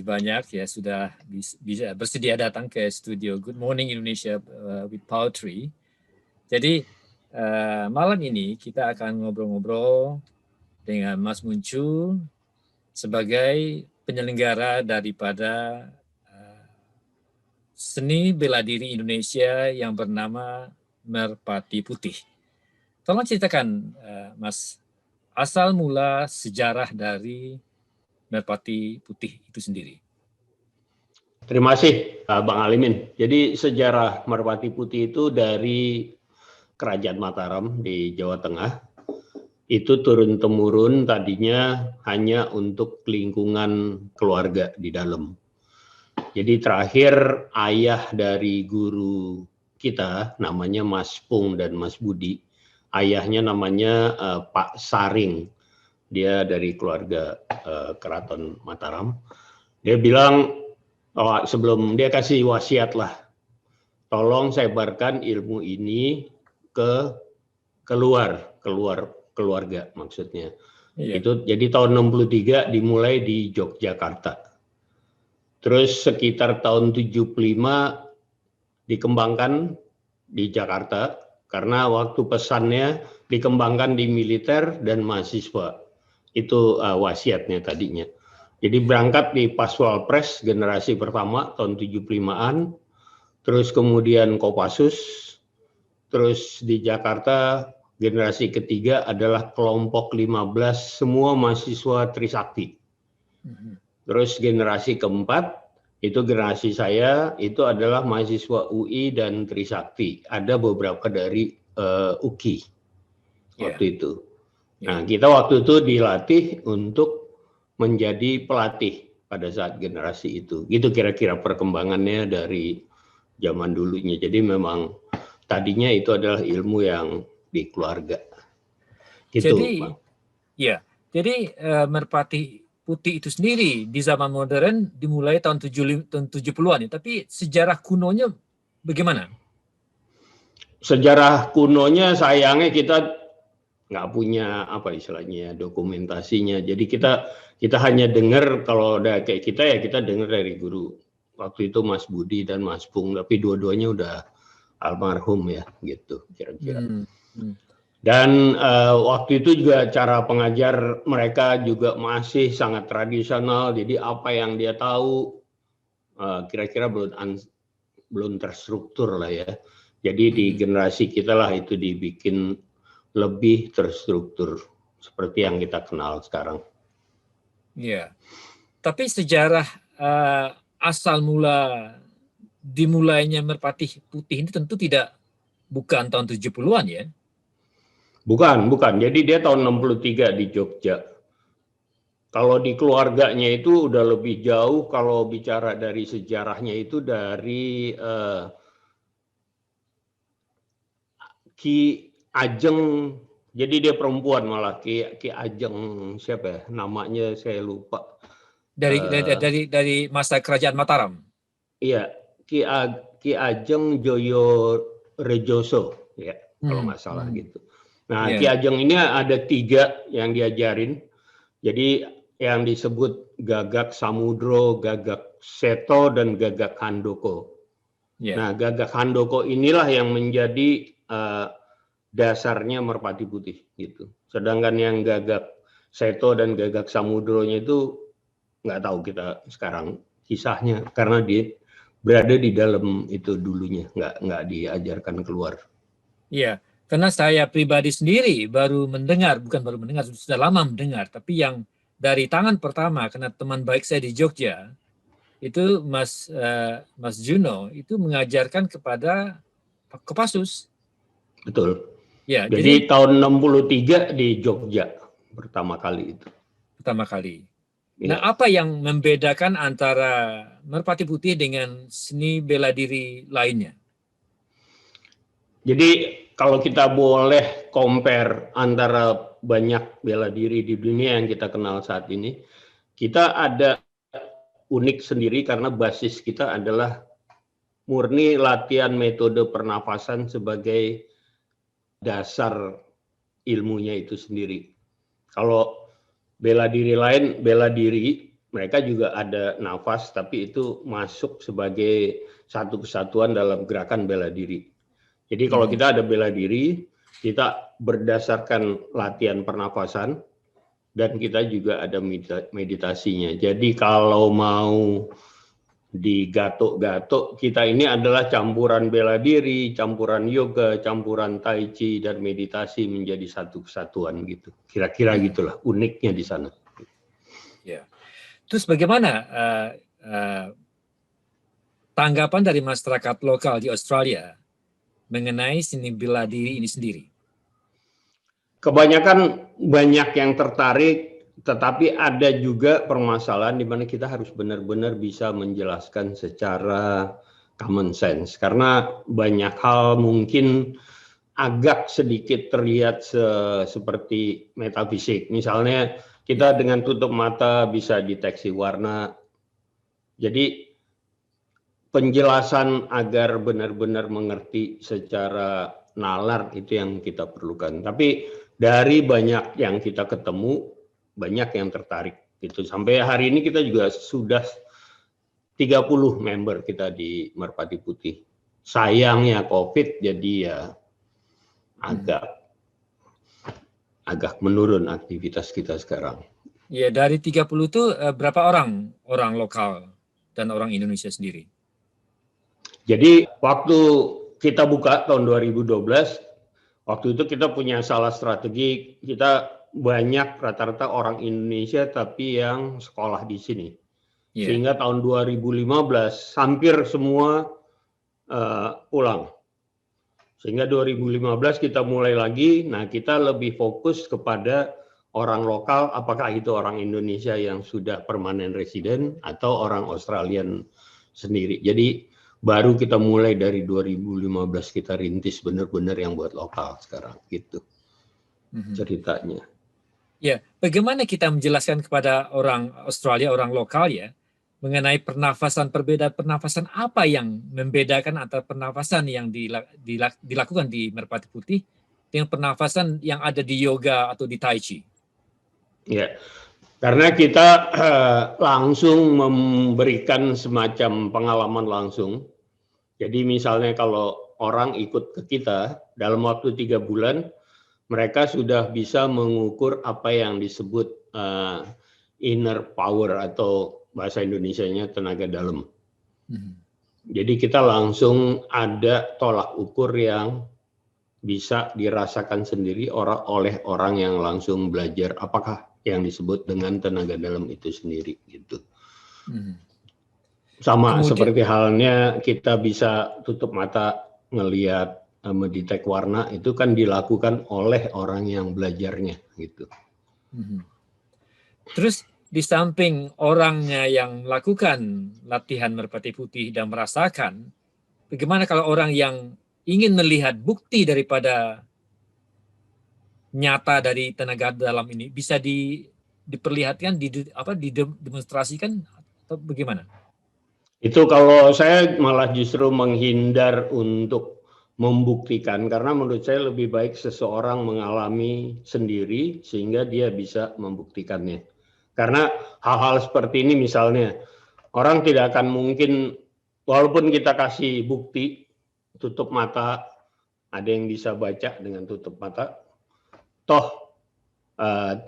kasih banyak ya sudah bisa bersedia datang ke studio Good Morning Indonesia with Poetry. Jadi malam ini kita akan ngobrol-ngobrol dengan Mas Muncul sebagai penyelenggara daripada seni bela diri Indonesia yang bernama Merpati Putih. Tolong ceritakan, Mas, asal mula sejarah dari Merpati Putih itu sendiri. Terima kasih, Bang Alimin. Jadi sejarah Merpati Putih itu dari Kerajaan Mataram di Jawa Tengah. Itu turun-temurun tadinya hanya untuk lingkungan keluarga di dalam. Jadi terakhir ayah dari guru kita namanya Mas Pung dan Mas Budi. Ayahnya namanya Pak Saring. Dia dari keluarga Keraton Mataram. Dia bilang, sebelum dia kasih wasiat lah, tolong sebarkan ilmu ini ke keluarga maksudnya. Iya. Itu jadi tahun 63 dimulai di Yogyakarta. Terus sekitar tahun 75 dikembangkan di Jakarta karena waktu pesannya dikembangkan di militer dan mahasiswa. Itu wasiatnya tadinya. Jadi berangkat di Paswalpres generasi pertama tahun 75-an, terus kemudian Kopassus, terus di Jakarta generasi ketiga adalah kelompok 15 semua mahasiswa Trisakti. Terus generasi keempat itu generasi saya, itu adalah mahasiswa UI dan Trisakti. Ada beberapa dari UKI waktu itu. Nah, kita waktu itu dilatih untuk menjadi pelatih pada saat generasi itu. Gitu kira-kira perkembangannya dari zaman dulunya. Jadi memang tadinya itu adalah ilmu yang di keluarga. Gitu, jadi, Pak. Ya, jadi Merpati Putih itu sendiri di zaman modern dimulai tahun 70-an ya. Tapi sejarah kunonya bagaimana? Sejarah kunonya sayangnya kita nggak punya apa istilahnya dokumentasinya. Jadi kita hanya dengar kalau udah kayak kita ya kita dengar dari guru. Waktu itu Mas Budi dan Mas Pung, tapi dua-duanya udah almarhum ya gitu kira-kira. Dan waktu itu juga cara pengajar mereka juga masih sangat tradisional. Jadi apa yang dia tahu kira-kira belum terstruktur lah ya. Jadi di generasi kita lah itu dibikin lebih terstruktur seperti yang kita kenal sekarang. Iya. Tapi sejarah asal mula dimulainya Merpati Putih ini tentu bukan tahun 70-an ya? Bukan. Jadi dia tahun 63 di Jogja. Kalau di keluarganya itu udah lebih jauh, kalau bicara dari sejarahnya itu dari Ki Ajeng, jadi dia perempuan malah Ki Ajeng siapa ya? Namanya saya lupa. Dari masa Kerajaan Mataram. Iya, Ki Ajeng Joyo Rejoso ya, kalau nggak salah gitu. Nah, Ki Ajeng ini ada 3 yang diajarin. Jadi yang disebut Gagak Samudro, Gagak Seto, dan Gagak Handoko. Nah, Gagak Handoko inilah yang menjadi dasarnya Merpati Putih gitu. Sedangkan yang Gagak Seto dan Gagak Samudronya itu nggak tahu kita sekarang kisahnya karena dia berada di dalam itu dulunya, nggak diajarkan keluar. Iya, karena saya pribadi sendiri bukan baru mendengar, sudah lama mendengar, tapi yang dari tangan pertama karena teman baik saya di Jogja itu Mas Juno itu mengajarkan kepada Kopassus. Betul. Ya, jadi tahun 63 di Jogja pertama kali itu. Pertama kali. Nah, apa yang membedakan antara Merpati Putih dengan seni bela diri lainnya? Jadi kalau kita boleh compare antara banyak bela diri di dunia yang kita kenal saat ini, kita ada unik sendiri karena basis kita adalah murni latihan metode pernafasan sebagai dasar ilmunya itu sendiri. Kalau bela diri lain, bela diri mereka juga ada nafas, tapi itu masuk sebagai satu kesatuan dalam gerakan bela diri. Jadi kalau kita ada bela diri, kita berdasarkan latihan pernafasan, dan kita juga ada meditasinya. Jadi kalau mau digatuk-gatuk, kita ini adalah campuran bela diri, campuran yoga, campuran tai chi, dan meditasi menjadi satu kesatuan gitu. Kira-kira gitulah uniknya di sana. Ya. Terus bagaimana tanggapan dari masyarakat lokal di Australia mengenai seni bela diri ini sendiri? Kebanyakan banyak yang tertarik, tetapi ada juga permasalahan di mana kita harus benar-benar bisa menjelaskan secara common sense. Karena banyak hal mungkin agak sedikit terlihat seperti metafisik. Misalnya kita dengan tutup mata bisa deteksi warna. Jadi penjelasan agar benar-benar mengerti secara nalar itu yang kita perlukan. Tapi dari banyak yang kita ketemu, banyak yang tertarik gitu. Sampai hari ini kita juga sudah 30 member kita di Merpati Putih. Sayangnya COVID jadi ya agak menurun aktivitas kita sekarang. Ya, dari 30 itu berapa orang lokal dan orang Indonesia sendiri? Jadi waktu kita buka tahun 2012, waktu itu kita punya salah strategi, kita banyak rata-rata orang Indonesia tapi yang sekolah di sini. Sehingga tahun 2015 hampir semua pulang. Sehingga 2015 kita mulai lagi, nah kita lebih fokus kepada orang lokal, apakah itu orang Indonesia yang sudah permanen resident atau orang Australian sendiri. Jadi baru kita mulai dari 2015 kita rintis benar-benar yang buat lokal sekarang gitu ceritanya. Ya, bagaimana kita menjelaskan kepada orang Australia, orang lokal ya, mengenai pernafasan, perbedaan pernafasan apa yang membedakan antara pernafasan yang dilakukan di Merpati Putih dengan pernafasan yang ada di yoga atau di tai chi? Ya, karena kita langsung memberikan semacam pengalaman langsung. Jadi misalnya kalau orang ikut ke kita dalam waktu 3 bulan, mereka sudah bisa mengukur apa yang disebut inner power atau bahasa Indonesianya tenaga dalam. Jadi kita langsung ada tolak ukur yang bisa dirasakan sendiri oleh orang yang langsung belajar apakah yang disebut dengan tenaga dalam itu sendiri gitu. Sama kemudian, seperti halnya kita bisa tutup mata ngelihat mendetek warna, itu kan dilakukan oleh orang yang belajarnya gitu. Terus di samping orangnya yang melakukan latihan Merpati Putih dan merasakan, bagaimana kalau orang yang ingin melihat bukti daripada nyata dari tenaga dalam ini bisa diperlihatkan, didemonstrasikan atau bagaimana? Itu kalau saya malah justru menghindar untuk membuktikan, karena menurut saya lebih baik seseorang mengalami sendiri sehingga dia bisa membuktikannya. Karena hal-hal seperti ini misalnya, orang tidak akan mungkin, walaupun kita kasih bukti, tutup mata, ada yang bisa baca dengan tutup mata, toh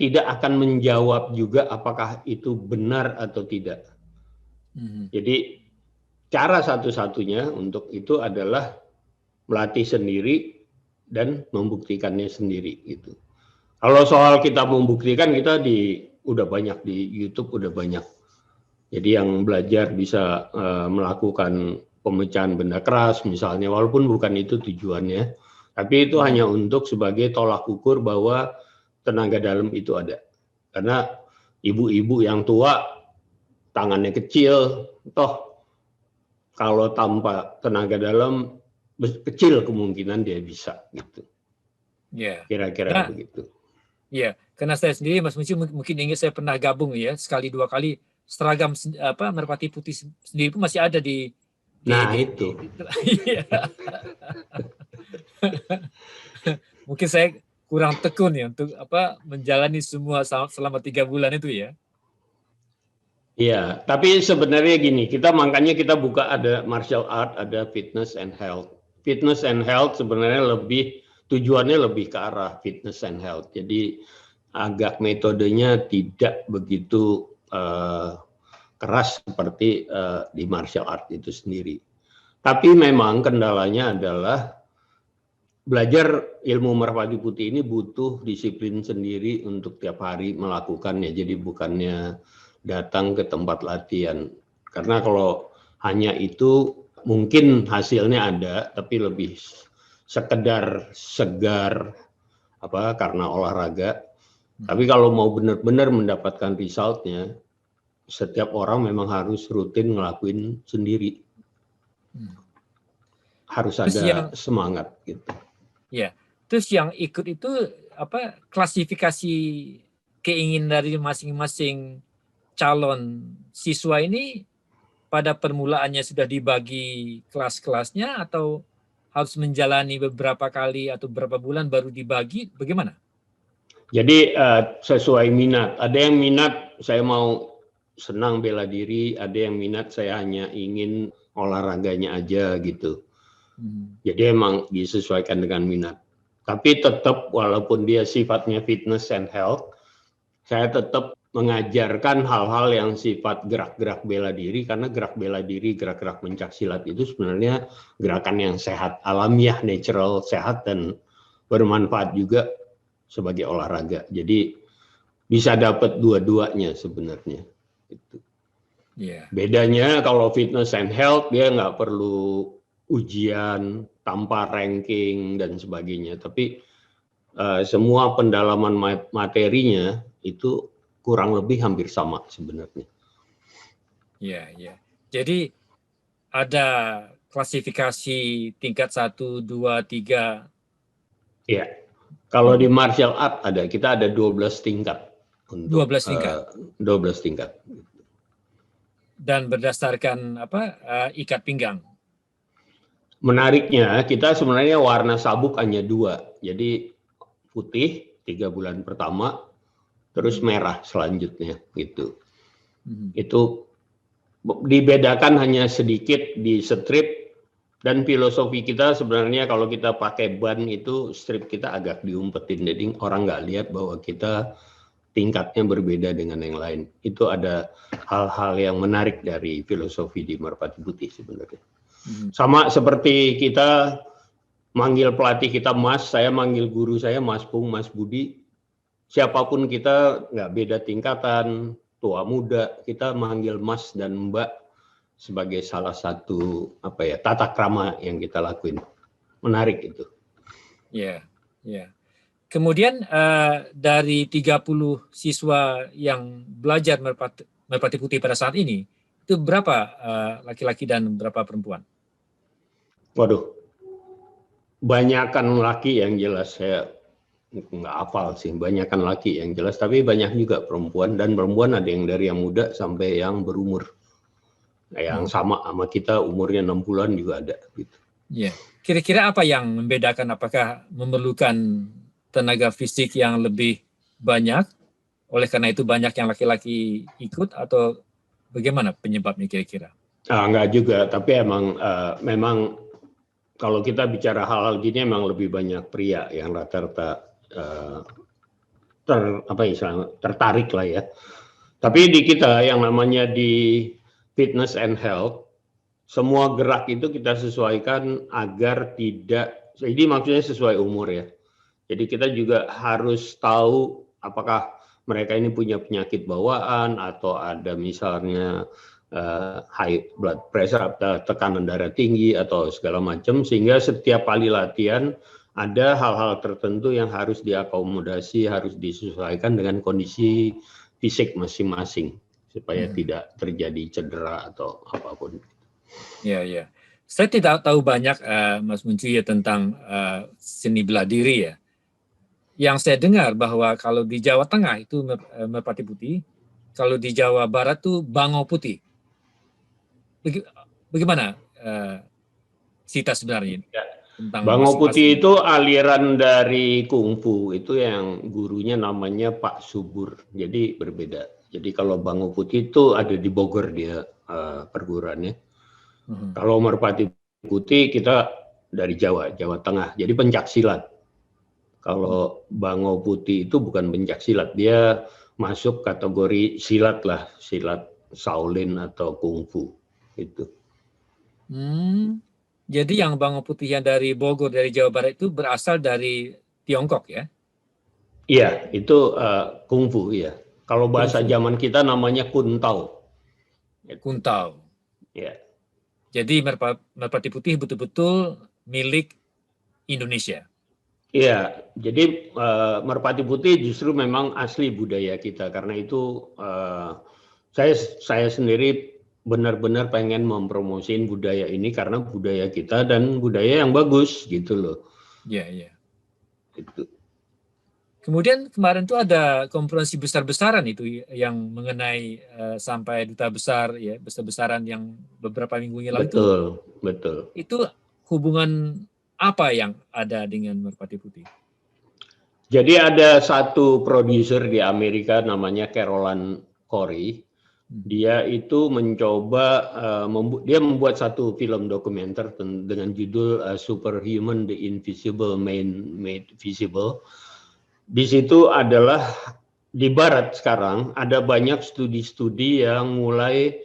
tidak akan menjawab juga apakah itu benar atau tidak. Jadi cara satu-satunya untuk itu adalah melatih sendiri dan membuktikannya sendiri gitu. Kalau soal kita membuktikan, kita udah banyak di YouTube, udah banyak. Jadi yang belajar bisa melakukan pemecahan benda keras misalnya, walaupun bukan itu tujuannya, tapi itu hanya untuk sebagai tolak ukur bahwa tenaga dalam itu ada. Karena ibu-ibu yang tua tangannya kecil, toh kalau tanpa tenaga dalam kecil kemungkinan dia bisa gitu. Kira-kira begitu. Iya, karena saya sendiri Mas Munci mungkin ingat saya pernah gabung ya sekali dua kali seragam Merpati Putih sendiri pun masih ada di itu. Mungkin saya kurang tekun ya untuk menjalani semua selama 3 bulan itu ya. Iya, tapi sebenarnya gini, makanya kita buka ada martial art, ada fitness and health. Fitness and health sebenarnya tujuannya lebih ke arah fitness and health. Jadi agak metodenya tidak begitu keras seperti di martial art itu sendiri. Tapi memang kendalanya adalah belajar ilmu merpati putih ini butuh disiplin sendiri untuk tiap hari melakukannya. Jadi bukannya datang ke tempat latihan. Karena kalau hanya itu mungkin hasilnya ada, tapi lebih sekedar segar karena olahraga. Tapi kalau mau benar-benar mendapatkan resultnya, setiap orang memang harus rutin ngelakuin sendiri. Harus ada semangat gitu. Ya, terus yang ikut itu klasifikasi keinginan dari masing-masing calon siswa ini pada permulaannya sudah dibagi kelas-kelasnya atau harus menjalani beberapa kali atau beberapa bulan baru dibagi, bagaimana? Jadi sesuai minat. Ada yang minat saya mau senang bela diri, ada yang minat saya hanya ingin olahraganya aja gitu. Jadi emang disesuaikan dengan minat. Tapi tetap walaupun dia sifatnya fitness and health, saya tetap mengajarkan hal-hal yang sifat gerak-gerak bela diri, karena gerak bela diri, gerak-gerak pencaksilat itu sebenarnya gerakan yang sehat, alamiah, natural, sehat, dan bermanfaat juga sebagai olahraga. Jadi bisa dapat dua-duanya sebenarnya. Gitu. Yeah. Bedanya kalau fitness and health, dia nggak perlu ujian, tanpa ranking, dan sebagainya. Tapi semua pendalaman materinya itu kurang lebih hampir sama sebenarnya. Ya, ya. Jadi ada klasifikasi tingkat 1, 2, 3. Iya. Kalau di martial art kita ada 12 tingkat. 12 tingkat. 12 tingkat. Dan berdasarkan ikat pinggang. Menariknya, kita sebenarnya warna sabuk hanya 2. Jadi putih 3 bulan pertama, terus merah selanjutnya gitu. Itu dibedakan hanya sedikit di strip, dan filosofi kita sebenarnya kalau kita pakai ban itu strip kita agak diumpetin, jadi orang nggak lihat bahwa kita tingkatnya berbeda dengan yang lain. Itu ada hal-hal yang menarik dari filosofi di Merpati Putih sebenarnya. Sama seperti kita manggil pelatih kita Mas, saya manggil guru saya Mas Pung, Mas Budi. Siapapun kita nggak beda tingkatan, tua muda, kita manggil Mas dan Mbak sebagai salah satu tata krama yang kita lakuin. Menarik itu. Ya, ya. Kemudian dari 30 siswa yang belajar Merpati Putih pada saat ini, itu berapa laki-laki dan berapa perempuan? Waduh, banyakan laki yang jelas, saya nggak hafal sih, banyakan laki yang jelas, tapi banyak juga perempuan, dan perempuan ada yang dari yang muda sampai yang berumur. Yang sama kita umurnya 60-an juga ada. Gitu. Ya. Kira-kira apa yang membedakan? Apakah memerlukan tenaga fisik yang lebih banyak, oleh karena itu banyak yang laki-laki ikut, atau bagaimana penyebabnya kira-kira? Enggak juga, tapi memang kalau kita bicara hal-hal gini emang lebih banyak pria yang rata-rata tertarik lah ya. Tapi di kita yang namanya di fitness and health, semua gerak itu kita sesuaikan agar tidak, jadi maksudnya sesuai umur ya. Jadi kita juga harus tahu apakah mereka ini punya penyakit bawaan atau ada misalnya high blood pressure atau tekanan darah tinggi atau segala macam, sehingga setiap kali latihan ada hal-hal tertentu yang harus diakomodasi, harus disesuaikan dengan kondisi fisik masing-masing supaya tidak terjadi cedera atau apapun. Ya, ya. Saya tidak tahu banyak Mas Muncu ya tentang seni bela diri ya. Yang saya dengar bahwa kalau di Jawa Tengah itu Merpati Putih, kalau di Jawa Barat tuh Bangau Putih. Bagaimana cerita sebenarnya tentang Bangau Putih itu aliran dari kungfu, itu yang gurunya namanya Pak Subur, jadi berbeda. Jadi kalau Bango Putih itu ada di Bogor dia perguruannya. Kalau Merpati Putih kita dari Jawa Tengah. Jadi pencaksilat. Kalau Bango Putih itu bukan pencaksilat, dia masuk kategori silat lah, silat Shaolin atau Kungfu itu. Jadi yang Bango Putih yang dari Bogor, dari Jawa Barat itu berasal dari Tiongkok ya? Iya, itu Kungfu ya. Kalau bahasa Kungfu. zaman kita namanya Kuntao. Kuntao. Ya. Jadi Merpati Putih betul-betul milik Indonesia. Iya, jadi Merpati Putih justru memang asli budaya kita. Karena itu saya sendiri benar-benar pengen mempromosin budaya ini karena budaya kita dan budaya yang bagus gitu loh. Iya, iya. Itu. Kemudian kemarin tuh ada konferensi besar-besaran itu yang mengenai sampai duta besar ya, besar-besaran yang beberapa minggu yang lalu Betul. Itu hubungan apa yang ada dengan Merpati Putih? Jadi ada satu produser di Amerika namanya Caroline Corey. Dia itu mencoba dia membuat satu film dokumenter dengan judul Superhuman: The Invisible Made Visible. Di situ adalah di Barat sekarang ada banyak studi-studi yang mulai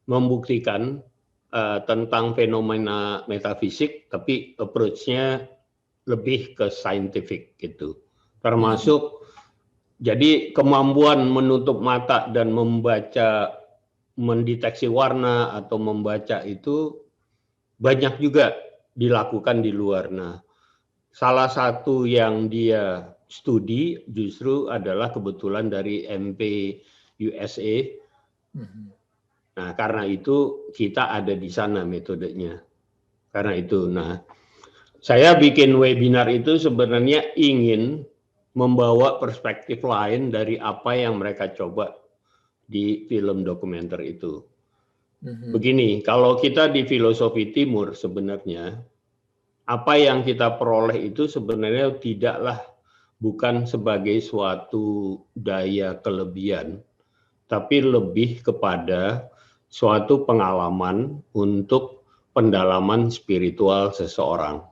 membuktikan tentang fenomena metafisik, tapi approach-nya lebih ke scientific gitu. Termasuk jadi kemampuan menutup mata dan membaca, mendeteksi warna atau membaca itu banyak juga dilakukan di luar. Nah, salah satu yang dia studi justru adalah kebetulan dari MP USA. Nah, karena itu kita ada di sana metodenya. Karena itu, nah, saya bikin webinar itu sebenarnya ingin membawa perspektif lain dari apa yang mereka coba di film dokumenter itu. Begini, kalau kita di filosofi timur sebenarnya, apa yang kita peroleh itu sebenarnya bukan sebagai suatu daya kelebihan, tapi lebih kepada suatu pengalaman untuk pendalaman spiritual seseorang.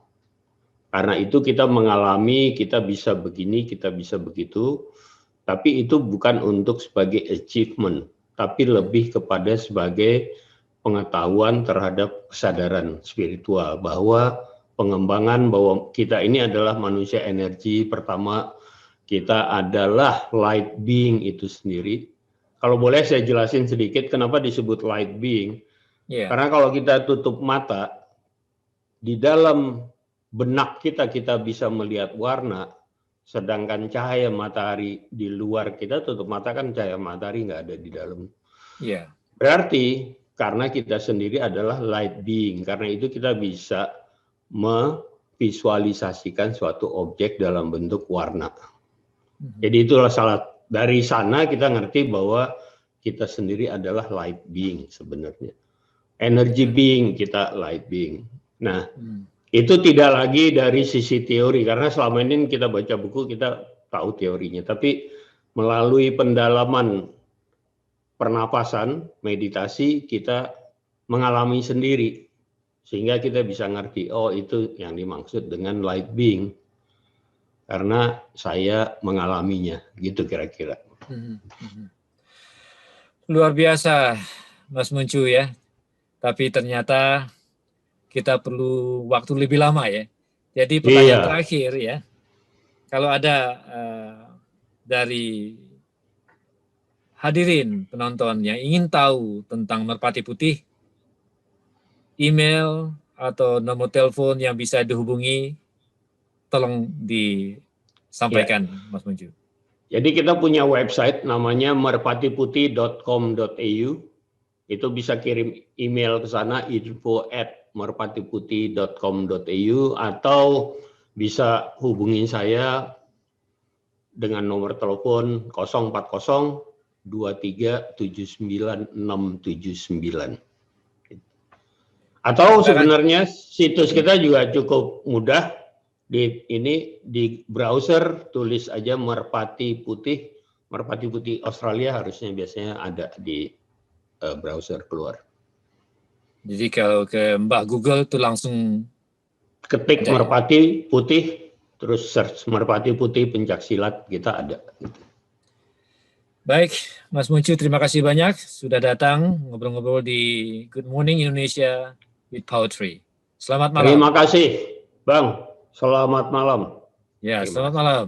Karena itu kita mengalami, kita bisa begini, kita bisa begitu, tapi itu bukan untuk sebagai achievement, tapi lebih kepada sebagai pengetahuan terhadap kesadaran spiritual, bahwa pengembangan bahwa kita ini adalah manusia energi. Pertama, kita adalah light being itu sendiri. Kalau boleh saya jelasin sedikit kenapa disebut light being. Karena kalau kita tutup mata, di dalam benak kita bisa melihat warna, sedangkan cahaya matahari di luar kita tutup mata kan cahaya matahari nggak ada di dalam. Berarti karena kita sendiri adalah light being, karena itu kita bisa memvisualisasikan suatu objek dalam bentuk warna. Jadi itulah dari sana kita ngerti bahwa kita sendiri adalah light being sebenarnya. Energy being, kita light being. Nah, itu tidak lagi dari sisi teori, karena selama ini kita baca buku kita tahu teorinya, tapi melalui pendalaman pernapasan, meditasi, kita mengalami sendiri. Sehingga kita bisa ngerti, oh itu yang dimaksud dengan light being. Karena saya mengalaminya, gitu kira-kira. Luar biasa, Mas Muncu ya. Tapi ternyata kita perlu waktu lebih lama ya. Jadi pertanyaan terakhir ya, kalau ada dari hadirin penonton yang ingin tahu tentang Merpati Putih, email atau nomor telepon yang bisa dihubungi, tolong disampaikan, Mas Muncu. Jadi kita punya website namanya merpatiputih.com.au. Itu bisa kirim email ke sana, info@merpatiputih.com.au, atau bisa hubungi saya dengan nomor telepon 040 23 79 679. Atau sebenarnya situs kita juga cukup mudah. Di browser tulis aja Merpati Putih, merpati putih Australia harusnya biasanya ada di browser keluar. Jadi kalau ke Mbak Google tuh langsung Ketik ada, merpati putih, terus search merpati putih pencaksilat, kita ada. Baik, Mas Muncu, terima kasih banyak sudah datang ngobrol-ngobrol di Good Morning Indonesia with Poetry. Selamat malam. Terima kasih, Bang. Selamat malam. Ya, Terima selamat kasih. malam.